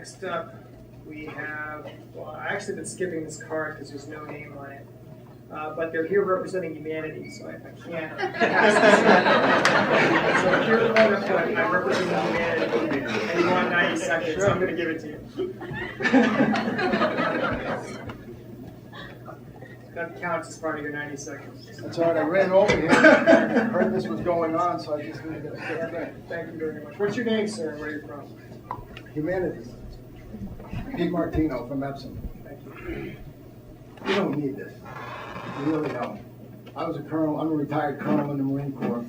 Next up, we have, well, I actually been skipping this card because there's no name on it. But they're here representing humanity, so I can't pass this. So if you're the one that put, I'm representing humanity, and you want 90 seconds, so I'm going to give it to you. That counts as part of your 90 seconds. That's all right, I ran over here, heard this was going on, so I just didn't get a quick thing. Thank you very much. What's your name, sir, and where are you from? Humanity. Pete Martino from Epsom. Thank you. You don't need this. You really don't. I was a colonel, I'm a retired colonel in the Marine Corps.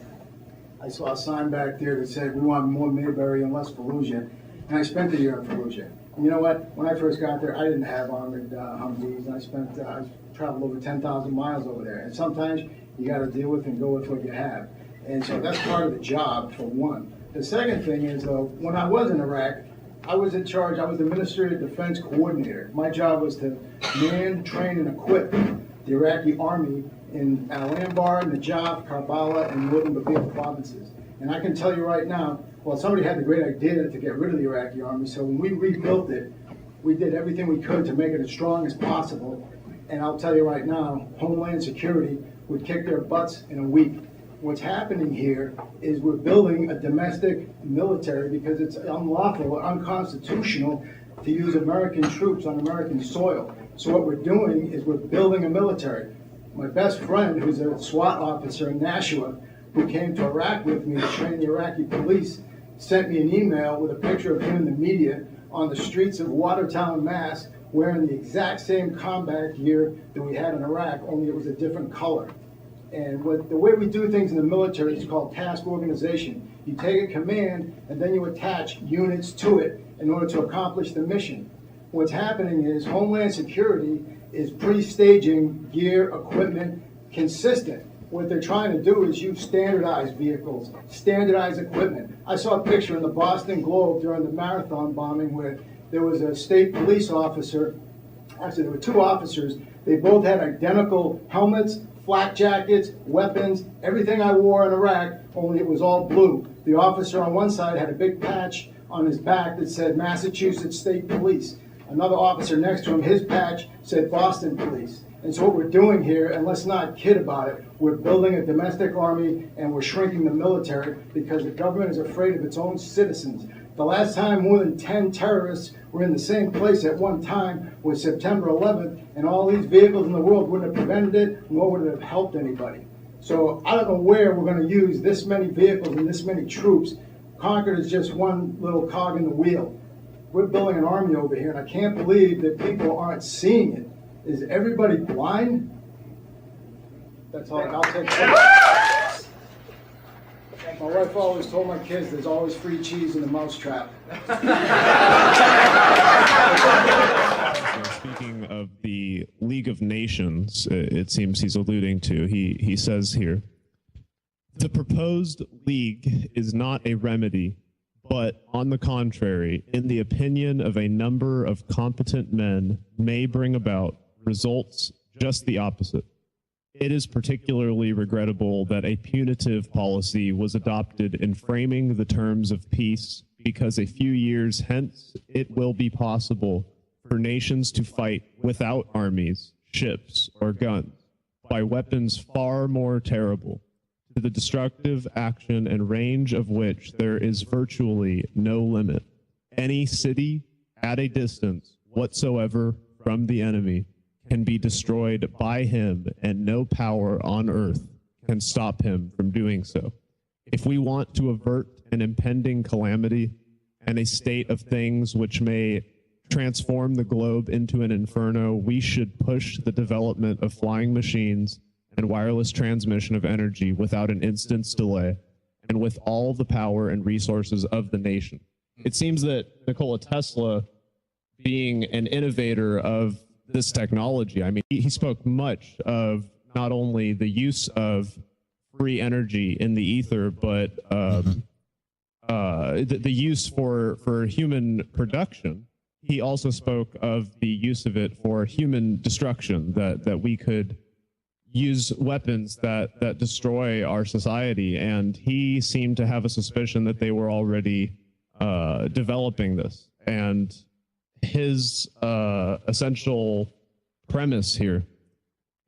I saw a sign back there that said, we want more Mayberry and less Fallujah. And I spent a year in Fallujah. And you know what? When I first got there, I didn't have armored Humvees, and I traveled over 10,000 miles over there. And sometimes you got to deal with and go with what you have. And so that's part of the job, for one. The second thing is, though, when I was in Iraq, I was in charge, I was the Ministry of Defense Coordinator. My job was to man, train, and equip the Iraqi army in Al-Anbar, Najaf, Karbala, and northern Babila provinces. And I can tell you right now, well, somebody had the great idea to get rid of the Iraqi army, so when we rebuilt it, we did everything we could to make it as strong as possible. And I'll tell you right now, Homeland Security would kick their butts in a week. What's happening here is we're building a domestic military because it's unlawful or unconstitutional to use American troops on American soil. So what we're doing is we're building a military. My best friend, who's a SWAT officer in Nashua, who came to Iraq with me to train the Iraqi police, sent me an email with a picture of him in the media on the streets of Watertown, Mass, wearing the exact same combat gear that we had in Iraq, only it was a different color. And the way we do things in the military is called task organization. You take a command and then you attach units to it in order to accomplish the mission. What's happening is Homeland Security is pre-staging gear, equipment, consistent. What they're trying to do is use standardized vehicles, standardized equipment. I saw a picture in the Boston Globe during the marathon bombing where there was a state police officer, actually there were two officers, they both had identical helmets, flak jackets, weapons, everything I wore in Iraq, only it was all blue. The officer on one side had a big patch on his back that said Massachusetts State Police. Another officer next to him, his patch said Boston Police. And so what we're doing here, and let's not kid about it, we're building a domestic army and we're shrinking the military because the government is afraid of its own citizens. The last time more than 10 terrorists were in the same place at one time was September 11th, and all these vehicles in the world wouldn't have prevented it, nor would it have helped anybody. So I don't know where we're going to use this many vehicles and this many troops. Concord is just one little cog in the wheel. We're building an army over here, and I can't believe that people aren't seeing it. Is everybody blind? That's all. I'll take that. My wife always told my kids there's always free cheese in the mousetrap. Speaking of the League of Nations, it seems he's alluding to, he says here, the proposed league is not a remedy, but on the contrary, in the opinion of a number of competent men, may bring about results just the opposite. It is particularly regrettable that a punitive policy was adopted in framing the terms of peace, because a few years hence it will be possible for nations to fight without armies, ships, or guns, by weapons far more terrible, to the destructive action and range of which there is virtually no limit. Any city at a distance whatsoever from the enemy can be destroyed by him, and no power on earth can stop him from doing so. If we want to avert an impending calamity and a state of things which may transform the globe into an inferno, we should push the development of flying machines and wireless transmission of energy without an instant's delay, and with all the power and resources of the nation. It seems that Nikola Tesla, being an innovator of this technology, I mean, he spoke much of not only the use of free energy in the ether, but the use for human production. He also spoke of the use of it for human destruction, that we could use weapons that destroy our society, and he seemed to have a suspicion that they were already developing this. And his essential premise here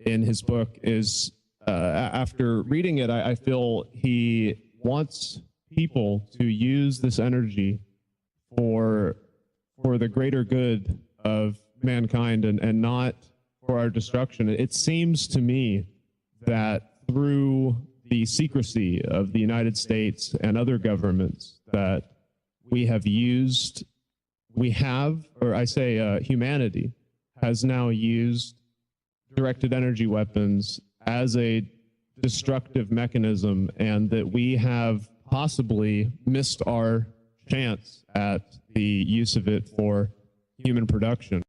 in his book is, after reading it, I feel he wants people to use this energy for the greater good of mankind and not for our destruction. It seems to me that through the secrecy of the United States and other governments that humanity has now used directed energy weapons as a destructive mechanism, and that we have possibly missed our chance at the use of it for human production.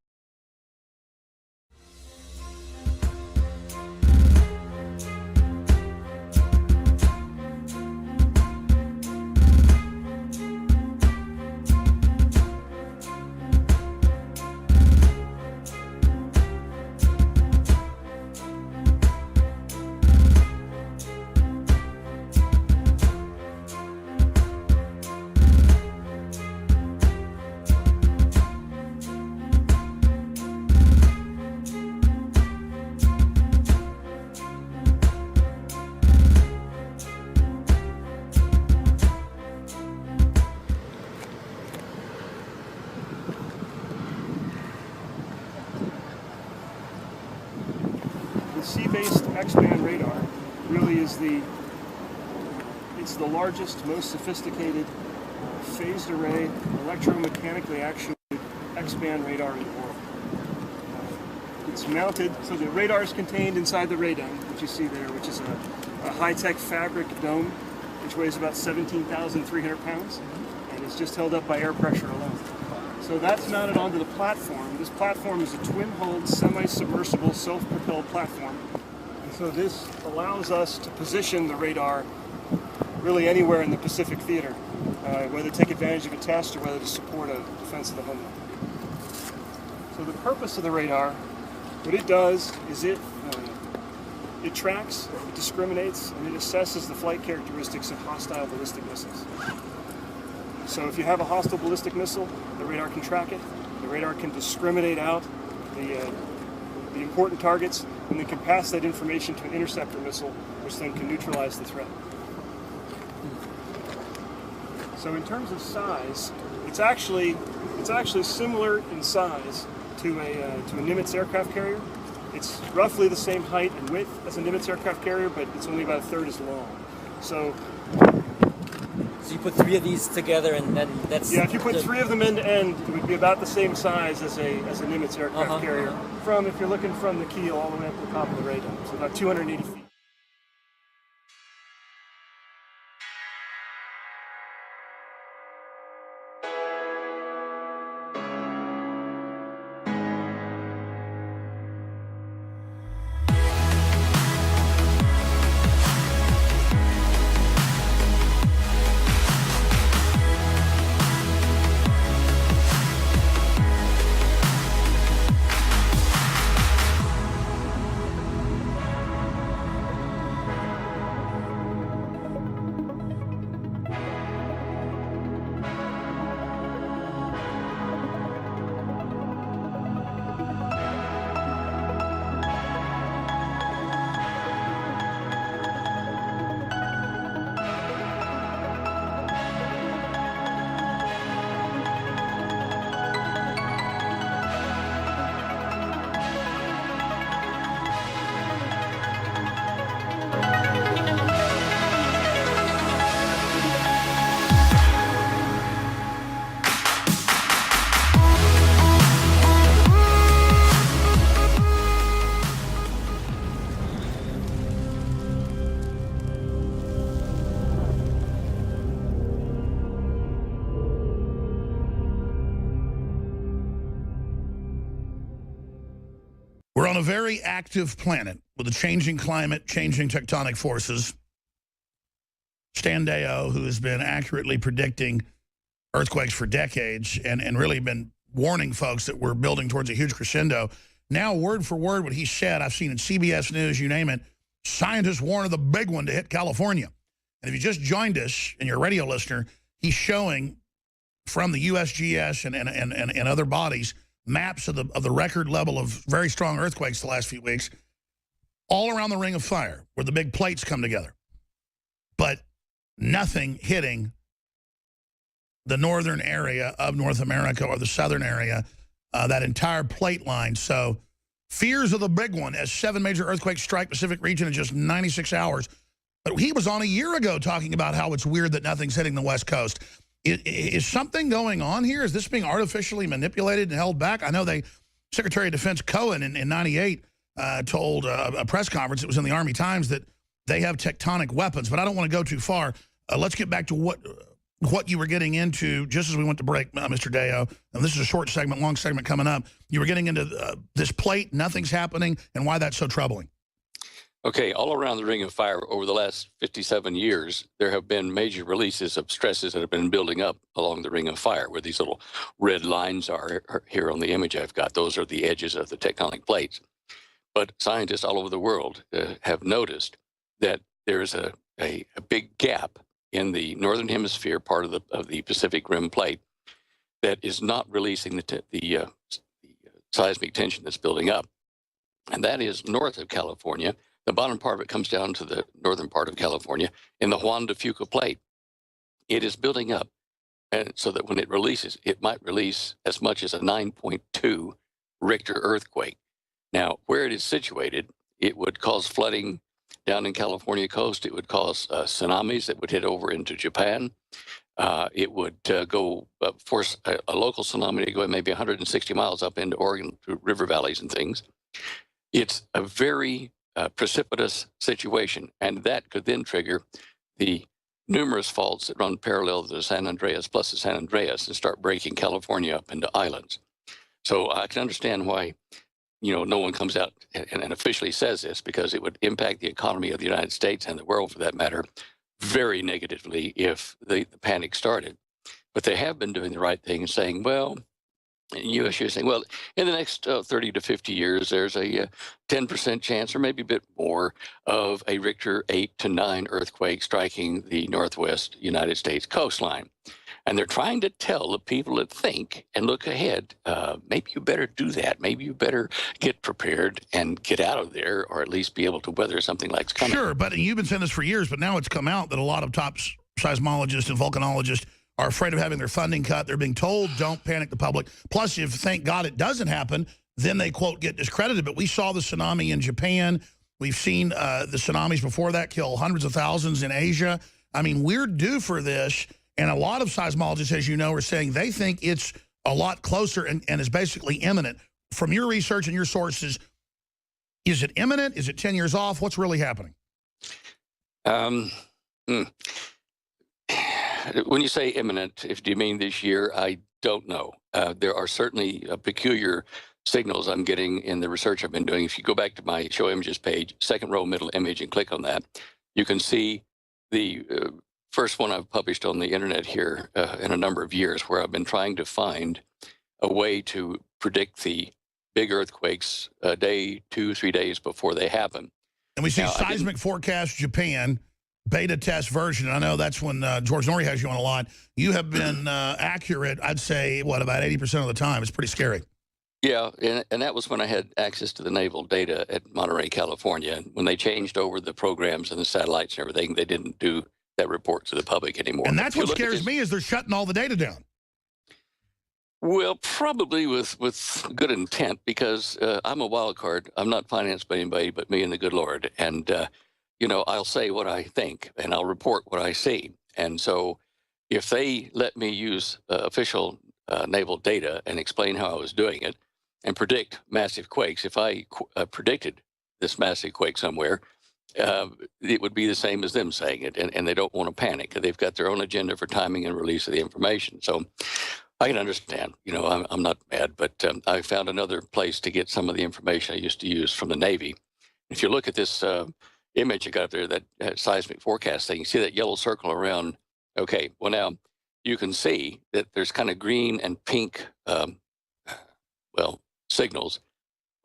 The sea-based X-band radar really is the largest, most sophisticated, phased array, electromechanically actuated X-band radar in the world. It's mounted, so the radar is contained inside the radome, which you see there, which is a high-tech fabric dome, which weighs about 17,300 pounds, and is just held up by air pressure alone. So that's mounted onto the platform. This platform is a twin-hulled, semi-submersible, self-propelled platform. And so this allows us to position the radar really anywhere in the Pacific theater, whether to take advantage of a test or whether to support a defense of the homeland. So the purpose of the radar, what it does is it tracks, it discriminates, and it assesses the flight characteristics of hostile ballistic missiles. So if you have a hostile ballistic missile, the radar can track it. The radar can discriminate out the important targets, and then can pass that information to an interceptor missile, which then can neutralize the threat. So in terms of size, it's actually similar in size to a Nimitz aircraft carrier. It's roughly the same height and width as a Nimitz aircraft carrier, but it's only about a third as long. So you put three of these together, and then that's... Yeah, if you put three of them end to end, it would be about the same size as a Nimitz aircraft carrier. If you're looking from the keel all the way up to the top of the radome, so about 280 feet. We're on a very active planet with a changing climate, changing tectonic forces. Stan Deyo, who has been accurately predicting earthquakes for decades and really been warning folks that we're building towards a huge crescendo. Now, word for word, what he said, I've seen in CBS News, you name it, scientists warn of the big one to hit California. And if you just joined us and you're a radio listener, he's showing from the USGS and other bodies maps of the record level of very strong earthquakes the last few weeks, all around the Ring of Fire, where the big plates come together. But nothing hitting the northern area of North America or the southern area, that entire plate line. So fears of the big one as 7 major earthquakes strike Pacific region in just 96 hours. But he was on a year ago talking about how it's weird that nothing's hitting the West Coast. Is something going on here? Is this being artificially manipulated and held back? I know Secretary of Defense Cohen in 98 told a press conference, it was in the Army Times, that they have tectonic weapons, but I don't want to go too far. Let's get back to what you were getting into just as we went to break, Mr. Deo. And this is a short segment, long segment coming up. You were getting into this plate, nothing's happening, and why that's so troubling. Okay, all around the Ring of Fire over the last 57 years, there have been major releases of stresses that have been building up along the Ring of Fire, where these little red lines are here on the image I've got. Those are the edges of the tectonic plates. But scientists all over the world have noticed that there is a big gap in the northern hemisphere part of the Pacific Rim plate that is not releasing the seismic tension that's building up. And that is north of California. The bottom part of it comes down to the northern part of California in the Juan de Fuca plate. It is building up, and so that when it releases, it might release as much as a 9.2 Richter earthquake. Now, where it is situated, it would cause flooding down in California coast. It would cause tsunamis that would hit over into Japan. It would force a local tsunami to go maybe 160 miles up into Oregon through river valleys and things. It's a very precipitous situation, and that could then trigger the numerous faults that run parallel to the San Andreas plus the San Andreas and start breaking California up into islands. So I can understand why no one comes out and officially says this, because it would impact the economy of the United States and the world, for that matter, very negatively if the panic started. But they have been doing the right thing and saying, well, U.S. is saying, well, in the next 30 to 50 years, there's a 10% chance, or maybe a bit more, of a Richter 8 to 9 earthquake striking the northwest United States coastline. And they're trying to tell the people that think and look ahead, maybe you better do that. Maybe you better get prepared and get out of there, or at least be able to weather something like it's coming. Sure, but you've been saying this for years, but now it's come out that a lot of top seismologists and volcanologists are afraid of having their funding cut. They're being told, don't panic the public. Plus, if thank God it doesn't happen, then they, quote, get discredited. But we saw the tsunami in Japan. We've seen the tsunamis before that kill hundreds of thousands in Asia. I mean, we're due for this. And a lot of seismologists, as you know, are saying they think it's a lot closer and is basically imminent. From your research and your sources, is it imminent? Is it 10 years off? What's really happening? When you say imminent, do you mean this year? I don't know. There are certainly peculiar signals I'm getting in the research I've been doing. If you go back to my show images page, second row middle image, and click on that, you can see the first one I've published on the internet here in a number of years, where I've been trying to find a way to predict the big earthquakes a day, 2-3 days before they happen. And we see seismic forecast Japan, beta test version. I know that's when George Norrie has you on a lot. You have been accurate, I'd say, about 80% of the time. It's pretty scary. Yeah, and that was when I had access to the naval data at Monterey, California. And when they changed over the programs and the satellites and everything, they didn't do that report to the public anymore. And that's what scares me, is they're shutting all the data down. Well, probably with good intent, because I'm a wild card. I'm not financed by anybody but me and the good Lord. And, I'll say what I think, and I'll report what I see. And so if they let me use official naval data and explain how I was doing it and predict massive quakes, if I predicted this massive quake somewhere, it would be the same as them saying it, and they don't want to panic. They've got their own agenda for timing and release of the information. So I can understand. I'm not mad, but I found another place to get some of the information I used to use from the Navy. If you look at this image I got up there, that seismic forecast thing, you see that yellow circle around. Okay, well, now you can see that there's kind of green and pink, signals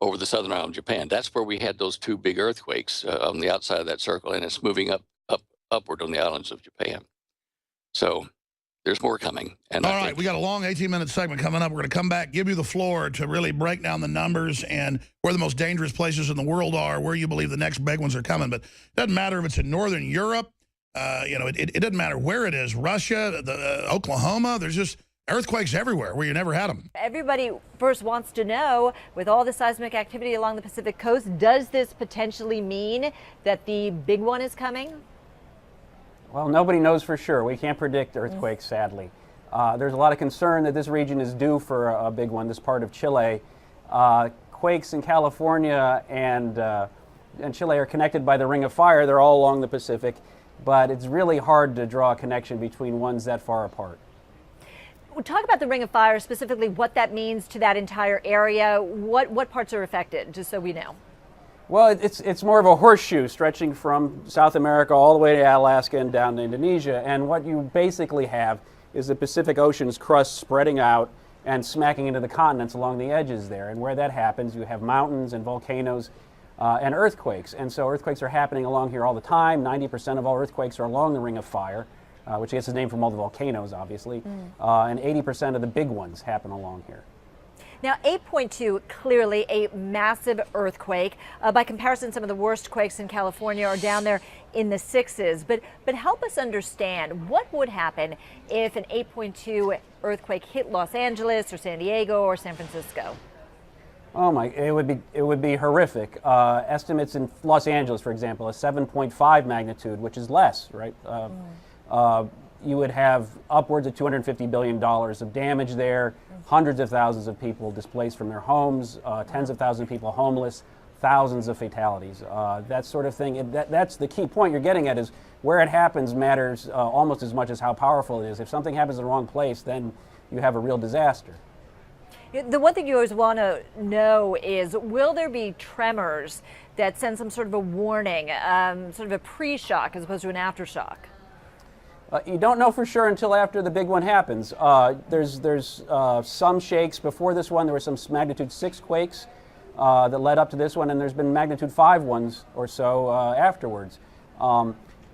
over the southern island of Japan. That's where we had those 2 big earthquakes on the outside of that circle, and it's moving upward on the islands of Japan. So there's more coming. And all right, we got a long 18-minute segment coming up. We're going to come back, give you the floor to really break down the numbers and where the most dangerous places in the world are, where you believe the next big ones are coming. But it doesn't matter if it's in northern Europe. It doesn't matter where it is. Russia, Oklahoma, there's just earthquakes everywhere where you never had them. Everybody first wants to know, with all the seismic activity along the Pacific coast, does this potentially mean that the big one is coming? Well, nobody knows for sure. We can't predict earthquakes, sadly. There's a lot of concern that this region is due for a big one, this part of Chile. Quakes in California and Chile are connected by the Ring of Fire. They're all along the Pacific, but it's really hard to draw a connection between ones that far apart. We'll talk about the Ring of Fire, specifically what that means to that entire area. What parts are affected, just so we know? Well, it's more of a horseshoe stretching from South America all the way to Alaska and down to Indonesia. And what you basically have is the Pacific Ocean's crust spreading out and smacking into the continents along the edges there. And where that happens, you have mountains and volcanoes and earthquakes. And so earthquakes are happening along here all the time. 90% of all earthquakes are along the Ring of Fire, which gets its name from all the volcanoes, obviously. And 80% of the big ones happen along here. Now, 8.2, clearly a massive earthquake. By comparison, some of the worst quakes in California are down there in the 6s. But help us understand, what would happen if an 8.2 earthquake hit Los Angeles or San Diego or San Francisco? Oh my, it would be horrific. Estimates in Los Angeles, for example, a 7.5 magnitude, which is less, right? You would have upwards of $250 billion of damage there, hundreds of thousands of people displaced from their homes, tens of thousands of people homeless, thousands of fatalities. That sort of thing. That's the key point you're getting at, is where it happens matters almost as much as how powerful it is. If something happens in the wrong place, then you have a real disaster. The one thing you always want to know is, will there be tremors that send some sort of a warning, sort of a pre-shock as opposed to an aftershock? You don't know for sure until after the big one happens. There's some shakes before this one. There were some magnitude 6 quakes that led up to this one, and there's been magnitude 5 ones or so afterwards.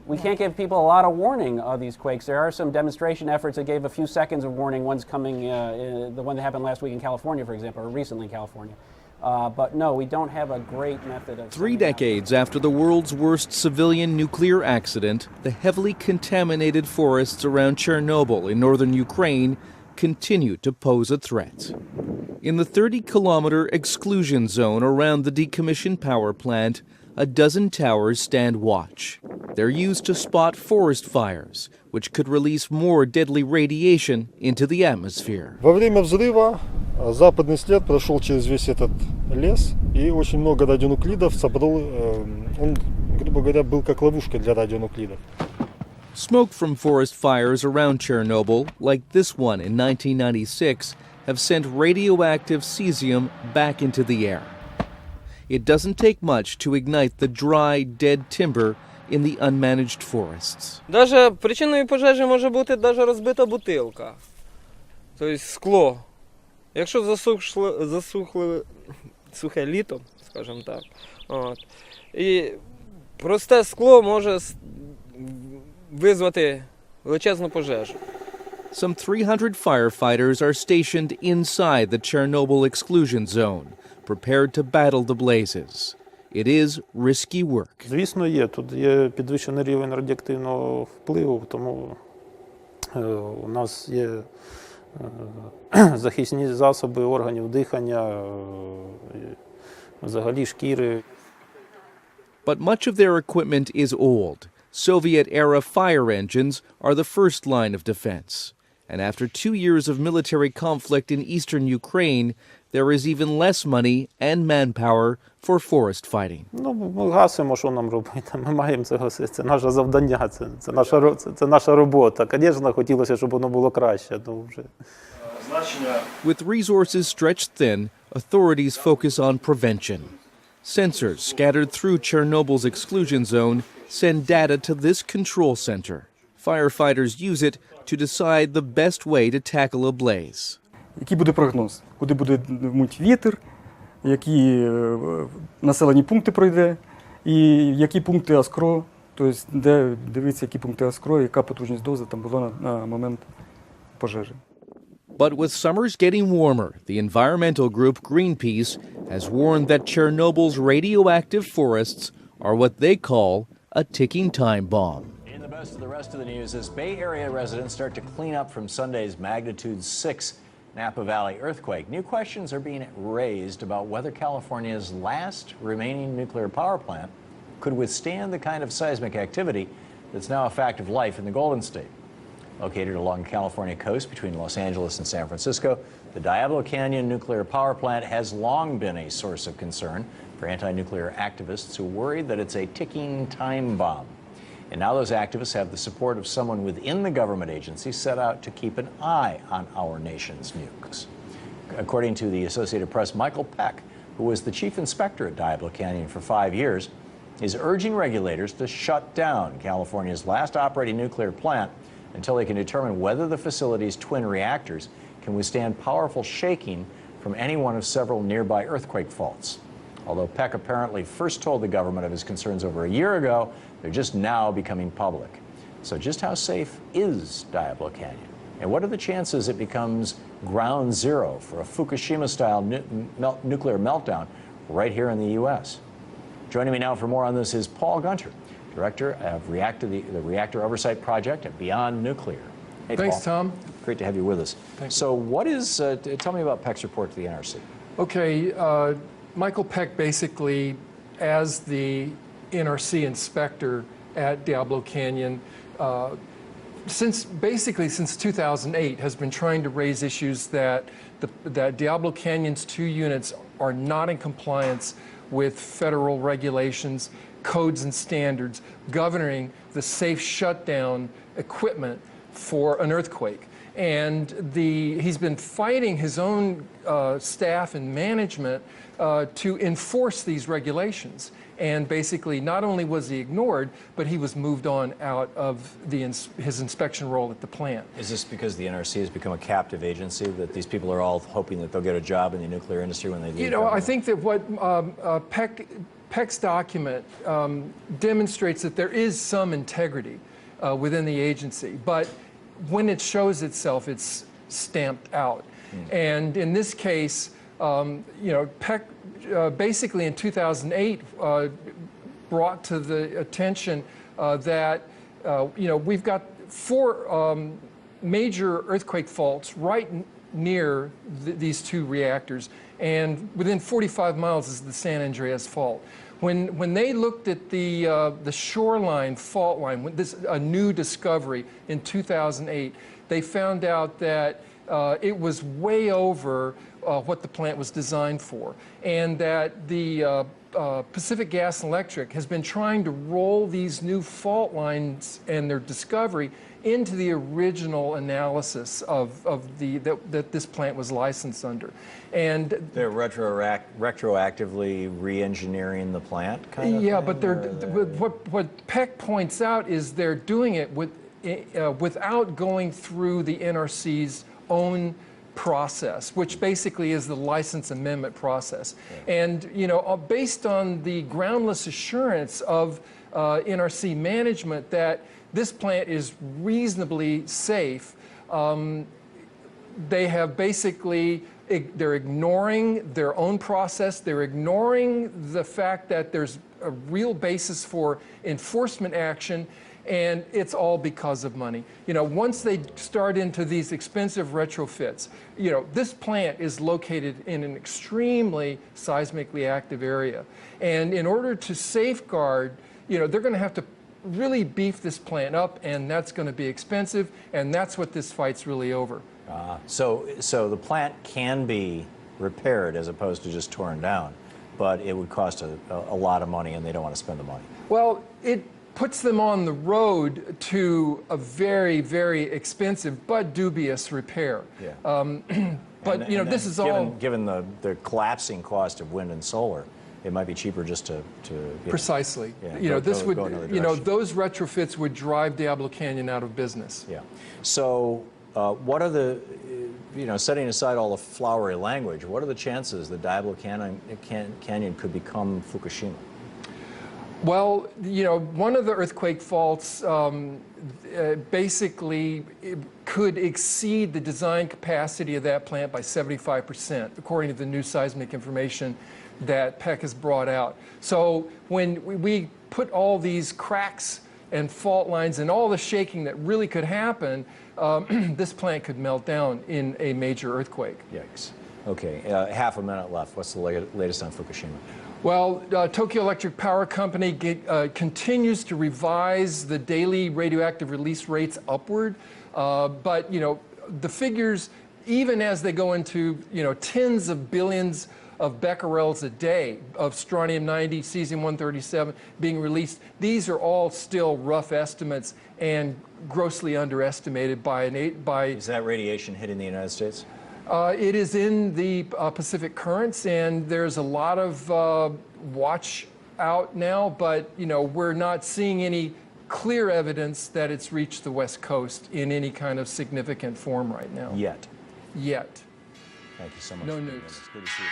We can't give people a lot of warning of these quakes. There are some demonstration efforts that gave a few seconds of warning. One's coming, the one that happened last week in California, for example, or recently in California. But no, we don't have a great method of... 3 decades after the world's worst civilian nuclear accident, the heavily contaminated forests around Chernobyl in northern Ukraine continue to pose a threat. In the 30-kilometer exclusion zone around the decommissioned power plant, a dozen towers stand watch. They're used to spot forest fires, which could release more deadly radiation into the atmosphere. Во время взрыва западный след прошел через весь этот лес, и очень много радионуклидов собрал, он, грубо говоря, был как ловушка для радионуклидов. Smoke from forest fires around Chernobyl, like this one in 1996, have sent radioactive cesium back into the air. It doesn't take much to ignite the dry, dead timber in the unmanaged forests. Даже причиною пожежі може бути даже розбита бутилка, тобто скло. Якщо засухле сухе літо, скажімо так, і просте скло може визвати величезну пожежу. Some 300 firefighters are stationed inside the Chernobyl exclusion zone, prepared to battle the blazes. It is risky work. Звісно, є. Тут є підвищений рівень радіоактивного впливу, тому у нас є захисні засоби органів дихання, взагалі шкіри. But much of their equipment is old. Soviet-era fire engines are the first line of defense. And after 2 years of military conflict in eastern Ukraine, there is even less money and manpower for forest fighting. Ну, ми гасимо, що нам робити. Ми маємо це гасити. Це наше завдання, це наша робота. Звісно, хотілося, щоб воно було краще. With resources stretched thin, authorities focus on prevention. Sensors scattered through Chernobyl's exclusion zone send data to this control center. Firefighters use it to decide the best way to tackle a blaze. Який буде прогноз? Куди буде дмуть вітер, які населені пункти пройде, і які пункти Аскро, тобто де дивитися, які пункти Аскро, яка потужність дози там була на момент пожежі. But with summers getting warmer, the environmental group Greenpeace has warned that Chernobyl's radioactive forests are what they call a ticking time bomb. In the best of the rest of the news, as Bay Area residents start to clean up from Sunday's magnitude 6 Napa Valley earthquake, new questions are being raised about whether California's last remaining nuclear power plant could withstand the kind of seismic activity that's now a fact of life in the Golden State. Located along the California coast between Los Angeles and San Francisco, the Diablo Canyon nuclear power plant has long been a source of concern for anti-nuclear activists who worry that it's a ticking time bomb. And now those activists have the support of someone within the government agency set out to keep an eye on our nation's nukes. According to the Associated Press, Michael Peck, who was the chief inspector at Diablo Canyon for 5 years, is urging regulators to shut down California's last operating nuclear plant until they can determine whether the facility's twin reactors can withstand powerful shaking from any one of several nearby earthquake faults. Although Peck apparently first told the government of his concerns over a year ago, they're just now becoming public. So just how safe is Diablo Canyon? And what are the chances it becomes ground zero for a Fukushima-style nuclear meltdown right here in the U.S.? Joining me now for more on this is Paul Gunter, Director of the Reactor Oversight Project at Beyond Nuclear. Hey, Thanks, Paul. Tom. Great to have you with us. Thanks. So what is, tell me about Peck's report to the NRC. Okay, Michael Peck basically, as the NRC inspector at Diablo Canyon, since 2008, has been trying to raise issues that that Diablo Canyon's 2 units are not in compliance with federal regulations, codes and standards governing the safe shutdown equipment for an earthquake. And he's been fighting his own staff and management to enforce these regulations. And basically, not only was he ignored, but he was moved on out of his inspection role at the plant. Is this because the NRC has become a captive agency, that these people are all hoping that they'll get a job in the nuclear industry when they leave? You know, I think that what Peck's document demonstrates that there is some integrity within the agency, but when it shows itself, it's stamped out. And in this case, you know, Peck basically in 2008 brought to the attention that you know, we've got 4 major earthquake faults right near these 2 reactors, and within 45 miles is the San Andreas fault. When they looked at the shoreline fault line, a new discovery in 2008, they found out that it was way over what the plant was designed for, and that the Pacific Gas and Electric has been trying to roll these new fault lines and their discovery into the original analysis that this plant was licensed under. And they're retroactively re-engineering the plant, kind of? Yeah, thing, but what Peck points out is they're doing it without going through the NRC's own process, which basically is the license amendment process. Yeah. And you know, based on the groundless assurance of NRC management that this plant is reasonably safe, they have basically, they're ignoring their own process. They're ignoring the fact that there's a real basis for enforcement action, and it's all because of money. You know, once they start into these expensive retrofits, you know, this plant is located in an extremely seismically active area. And in order to safeguard, you know, they're going to have to really beef this plant up, and that's going to be expensive, and that's what this fight's really over. So the plant can be repaired as opposed to just torn down, but it would cost a lot of money, and they don't want to spend the money. Well, it puts them on the road to a very, very expensive but dubious repair. Yeah. But you know, this is all given the collapsing cost of wind and solar, it might be cheaper just to precisely. Yeah, you know, this would, you know, those retrofits would drive Diablo Canyon out of business. Yeah. So, what are the, you know, setting aside all the flowery language, what are the chances that Diablo Canyon could become Fukushima? Well, you know, one of the earthquake faults basically could exceed the design capacity of that plant by 75%, according to the new seismic information that PEC has brought out. So when we put all these cracks and fault lines and all the shaking that really could happen, this plant could melt down in a major earthquake. Yikes. Okay, half a minute left. What's the latest on Fukushima? Well, Tokyo Electric Power Company continues to revise the daily radioactive release rates upward, but you know, the figures, even as they go into tens of billions of becquerels a day of strontium-90, cesium-137 being released, these are all still rough estimates and grossly underestimated by Is that radiation hitting the United States? It is in the Pacific currents, and there's a lot of watch out now, but we're not seeing any clear evidence that it's reached the West Coast in any kind of significant form right now. Yet. Thank you so much. No nukes. It's good to see you.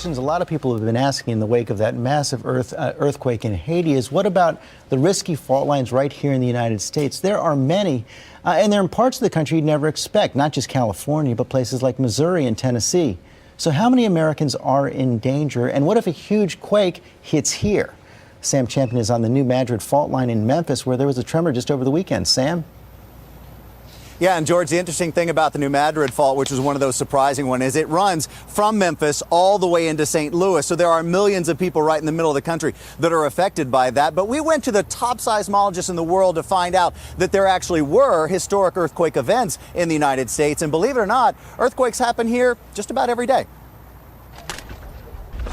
questions a lot of people have been asking in the wake of that massive earthquake in Haiti is, what about the risky fault lines right here in the United States? There are many, and they're in parts of the country you'd never expect, not just California, but places like Missouri and Tennessee. So how many Americans are in danger, and what if a huge quake hits here? Sam Champion is on the New Madrid fault line in Memphis, where there was a tremor just over the weekend. Sam? Yeah, and George, the interesting thing about the New Madrid fault, which was one of those surprising ones, is it runs from Memphis all the way into St. Louis. So there are millions of people right in the middle of the country that are affected by that. But we went to the top seismologists in the world to find out that there actually were historic earthquake events in the United States. And believe it or not, earthquakes happen here just about every day.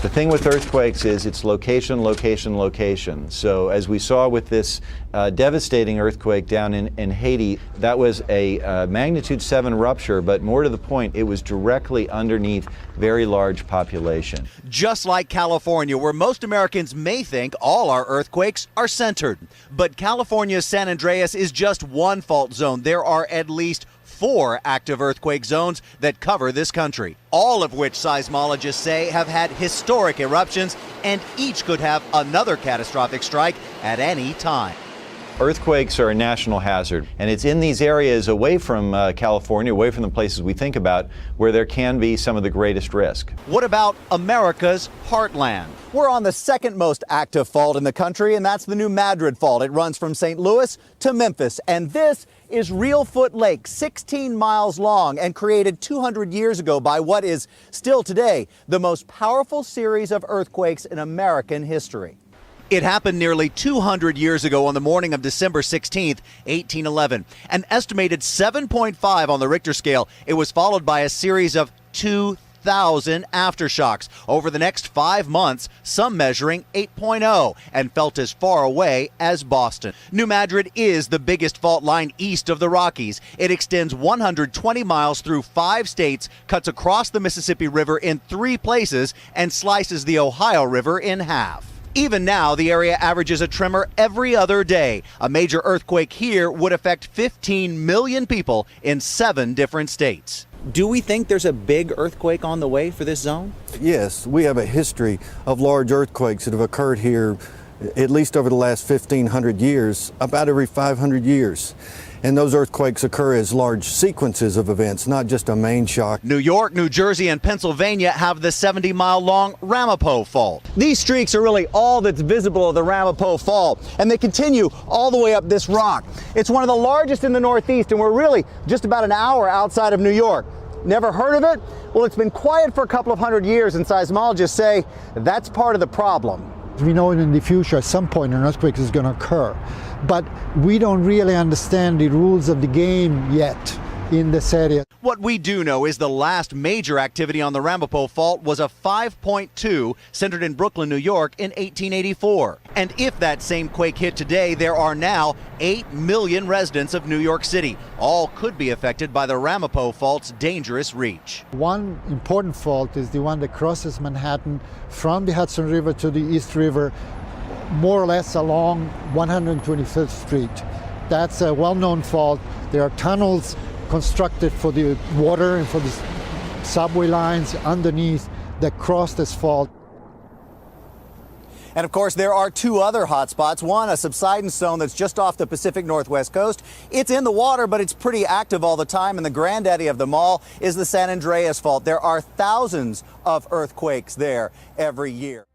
The thing with earthquakes is it's location, location, location. So as we saw with this devastating earthquake down in Haiti, that was a magnitude 7 rupture, but more to the point, it was directly underneath very large population. Just like California, where most Americans may think all our earthquakes are centered. But California's San Andreas is just one fault zone. There are at least 4 active earthquake zones that cover this country, all of which seismologists say have had historic eruptions, and each could have another catastrophic strike at any time. Earthquakes are a national hazard, and it's in these areas away from California, away from the places we think about, where there can be some of the greatest risk. What about America's heartland? We're on the second most active fault in the country, and that's the New Madrid Fault. It runs from St. Louis to Memphis, and this is Reelfoot Lake, 16 miles long and created 200 years ago by what is still today the most powerful series of earthquakes in American history. It happened nearly 200 years ago on the morning of December 16th, 1811. An estimated 7.5 on the Richter scale. It was followed by a series of 2,000 aftershocks over the next 5 months, some measuring 8.0 and felt as far away as Boston. New Madrid is the biggest fault line east of the Rockies. It extends 120 miles through 5 states, cuts across the Mississippi River in 3 places, and slices the Ohio River in half. Even now, the area averages a tremor every other day. A major earthquake here would affect 15 million people in 7 different states. Do we think there's a big earthquake on the way for this zone? Yes, we have a history of large earthquakes that have occurred here at least over the last 1,500 years, about every 500 years. And those earthquakes occur as large sequences of events, not just a main shock. New York, New Jersey, and Pennsylvania have the 70-mile-long Ramapo Fault. These streaks are really all that's visible of the Ramapo Fault, and they continue all the way up this rock. It's one of the largest in the Northeast, and we're really just about an hour outside of New York. Never heard of it? Well, it's been quiet for a couple of hundred years, and seismologists say that's part of the problem. We know in the future at some point an earthquake is going to occur, but we don't really understand the rules of the game yet in this area. What we do know is the last major activity on the Ramapo Fault was a 5.2 centered in Brooklyn, New York in 1884. And if that same quake hit today, there are now 8 million residents of New York City. All could be affected by the Ramapo Fault's dangerous reach. One important fault is the one that crosses Manhattan from the Hudson River to the East River, more or less along 125th Street. That's a well-known fault. There are tunnels constructed for the water and for the subway lines underneath that cross this fault. And of course, there are 2 other hotspots. One, a subsidence zone that's just off the Pacific Northwest coast. It's in the water, but it's pretty active all the time. And the granddaddy of them all is the San Andreas Fault. There are thousands of earthquakes there every year.